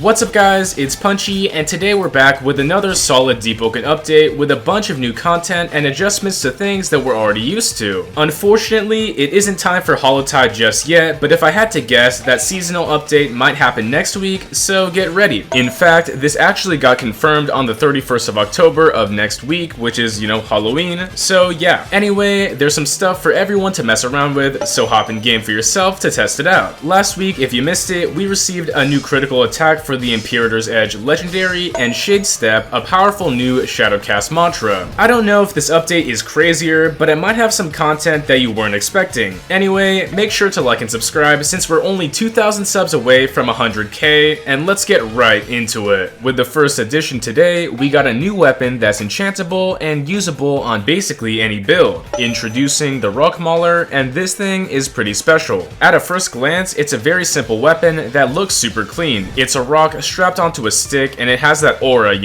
What's up guys, it's Punchy, and today we're back with another solid Deepwoken update with a bunch of new content and adjustments to things that we're already used to. Unfortunately, it isn't time for Holotide just yet, but if I had to guess, that seasonal update might happen next week, so get ready. In fact, this actually got confirmed on the 31st of October of next week, which is, Halloween, so yeah. Anyway, there's some stuff for everyone to mess around with, so hop in game for yourself to test it out. Last week, if you missed it, we received a new critical attack for the Imperator's Edge Legendary and Shade Step, a powerful new Shadowcast mantra. I don't know if this update is crazier, but it might have some content that you weren't expecting. Anyway, make sure to like and subscribe since we're only 2,000 subs away from 100k, and let's get right into it. With the first edition today, we got a new weapon that's enchantable and usable on basically any build. Introducing the Rockmaller, and this thing is pretty special. At a first glance, it's a very simple weapon that looks super clean. It's a rock strapped onto a stick and it has that aura,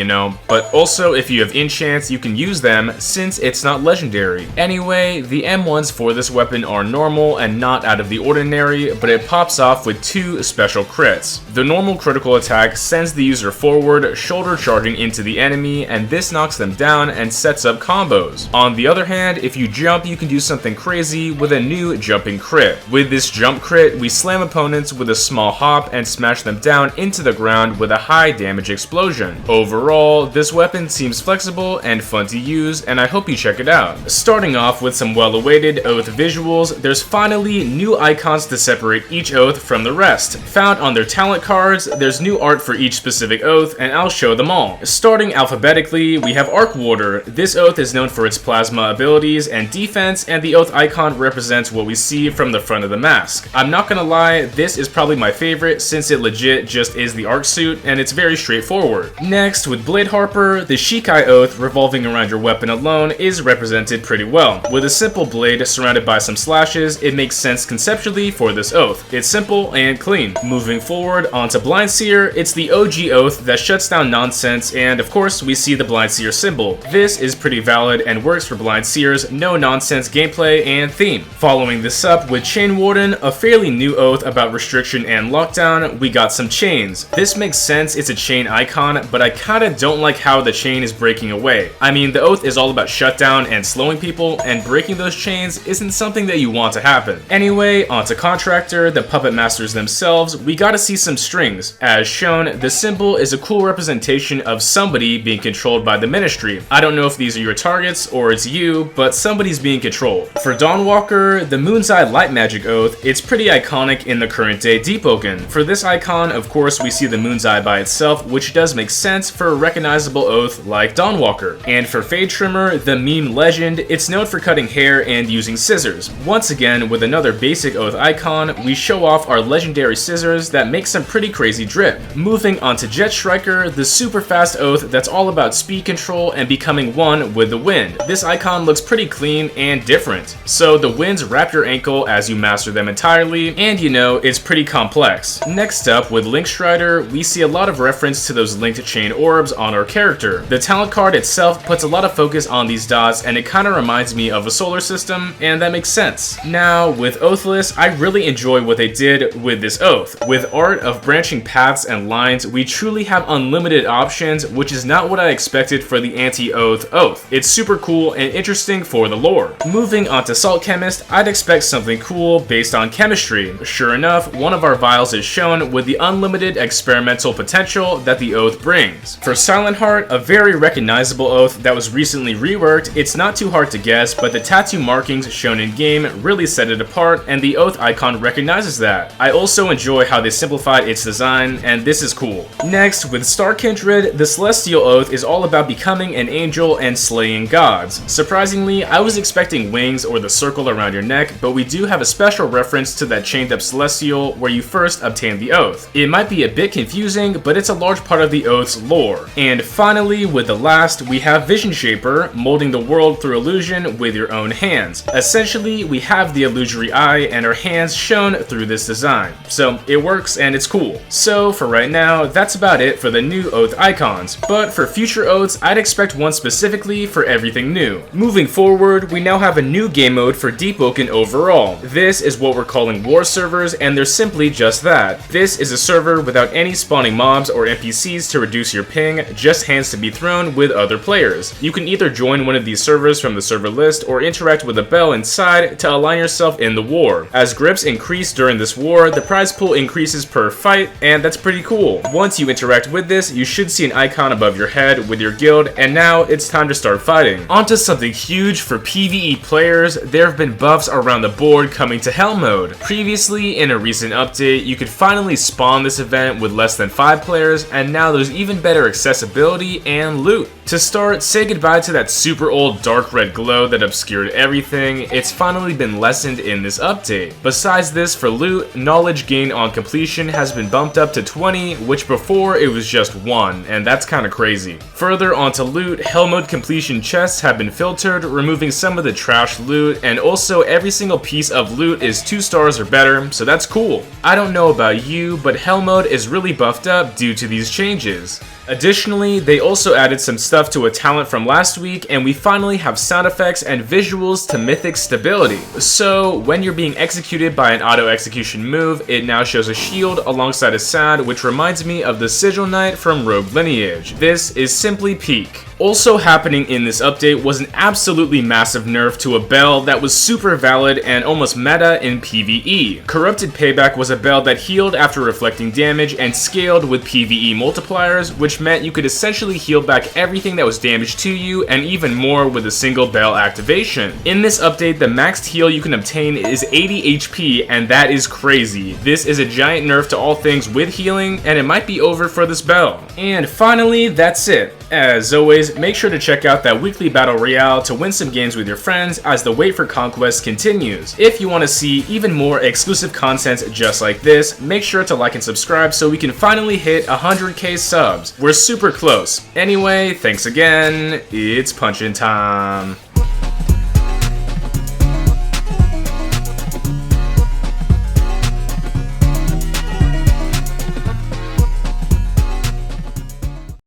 but also if you have enchants you can use them since it's not legendary. Anyway, the M1s for this weapon are normal and not out of the ordinary, but it pops off with two special crits. The normal critical attack sends the user forward, shoulder charging into the enemy, and this knocks them down and sets up combos. On the other hand, if you jump you can do something crazy with a new jumping crit. With this jump crit, we slam opponents with a small hop and smash them down into the ground with a high damage explosion. Overall, this weapon seems flexible and fun to use, and I hope you check it out. Starting off with some well-awaited Oath visuals, there's finally new icons to separate each Oath from the rest. Found on their talent cards, there's new art for each specific Oath, and I'll show them all. Starting alphabetically, we have Arc Warder. This Oath is known for its plasma abilities and defense, and the Oath icon represents what we see from the front of the mask. I'm not gonna lie, this is probably my favorite since it legit just is the arc suit and it's very straightforward. Next, with Blade Harper, the Shikai Oath revolving around your weapon alone is represented pretty well. With a simple blade surrounded by some slashes, it makes sense conceptually for this Oath. It's simple and clean. Moving forward onto Blind Seer, it's the OG Oath that shuts down nonsense, and of course we see the Blind Seer symbol. This is pretty valid and works for Blind Seer's no nonsense gameplay and theme. Following this up with Chain Warden, a fairly new Oath about restriction and lockdown, we got some chains. This makes sense, it's a chain icon, but I kinda don't like how the chain is breaking away. I mean, the Oath is all about shutdown and slowing people, and breaking those chains isn't something that you want to happen. Anyway, onto Contractor, the puppet masters themselves, we gotta see some strings. As shown, the symbol is a cool representation of somebody being controlled by the Ministry. I don't know if these are your targets or it's you, but somebody's being controlled. For Dawnwalker, the Moon's Eye Light Magic Oath, it's pretty iconic in the current day Deepwoken. For this icon, of course, we see the Moon's Eye by itself, which does make sense for a recognizable Oath like Dawnwalker. And for Fade Trimmer, the meme legend, it's known for cutting hair and using scissors. Once again, with another basic Oath icon, we show off our legendary scissors that make some pretty crazy drip. Moving on to Jet Striker, the super fast Oath that's all about speed control and becoming one with the wind. This icon looks pretty clean and different. So the winds wrap your ankle as you master them entirely, and it's pretty complex. Next up, with Link Strider, we see a lot of reference to those linked chain orbs on our character. The talent card itself puts a lot of focus on these dots, and it kinda reminds me of a solar system, and that makes sense. Now, with Oathless, I really enjoy what they did with this Oath. With art of branching paths and lines, we truly have unlimited options, which is not what I expected for the anti-Oath Oath. It's super cool and interesting for the lore. Moving on to Salt Chemist, I'd expect something cool based on chemistry. Sure enough, one of our vials is shown with the unlimited experimental potential that the Oath brings. For Silent Heart, a very recognizable Oath that was recently reworked, it's not too hard to guess, but the tattoo markings shown in game really set it apart, and the Oath icon recognizes that. I also enjoy how they simplified its design, and this is cool. Next, with Star Kindred, the Celestial Oath is all about becoming an angel and slaying gods. Surprisingly, I was expecting wings or the circle around your neck, but we do have a special reference to that chained up Celestial where you first obtain the Oath. It might be a bit confusing, but it's a large part of the Oath's lore. And finally, with the last, we have Vision Shaper, molding the world through illusion with your own hands. Essentially, we have the illusory eye and our hands shown through this design. So it works and it's cool. So for right now, that's about it for the new Oath icons. But for future Oaths, I'd expect one specifically for everything new. Moving forward, we now have a new game mode for Deepwoken overall. This is what we're calling War Servers, and they're simply just that. This is a server without any any spawning mobs or NPCs to reduce your ping, just hands to be thrown with other players. You can either join one of these servers from the server list or interact with a bell inside to align yourself in the war. As grips increase during this war, the prize pool increases per fight, and that's pretty cool. Once you interact with this, you should see an icon above your head with your guild, and now it's time to start fighting. Onto something huge for PvE players. There have been buffs around the board coming to Hell mode. Previously, in a recent update, you could finally spawn this event with less than 5 players, and now there's even better accessibility and loot. To start, say goodbye to that super old dark red glow that obscured everything. It's finally been lessened in this update. Besides this, for loot, knowledge gained on completion has been bumped up to 20, which before it was just 1, and that's kinda crazy. Further onto loot, Hell mode completion chests have been filtered, removing some of the trash loot, and also every single piece of loot is 2 stars or better, so that's cool. I don't know about you, but Hell mode is really buffed up due to these changes. Additionally, they also added some stuff to a talent from last week, and we finally have sound effects and visuals to Mythic stability. So, when you're being executed by an auto execution move, it now shows a shield alongside a sound, which reminds me of the Sigil Knight from Rogue Lineage. This is simply peak. Also happening in this update was an absolutely massive nerf to a bell that was super valid and almost meta in PvE. Corrupted Payback was a bell that healed after reflecting damage and scaled with PvE multipliers, which meant you could essentially heal back everything that was damaged to you and even more with a single bell activation. In this update, the maxed heal you can obtain is 80 HP, and that is crazy. This is a giant nerf to all things with healing, and it might be over for this bell. And finally, that's it. As always, make sure to check out that weekly battle royale to win some games with your friends as the wait for conquest continues. If you want to see even more exclusive content just like this, make sure to like and subscribe so we can finally hit 100k subs. We're super close. Anyway, thanks again. It's punchin' time.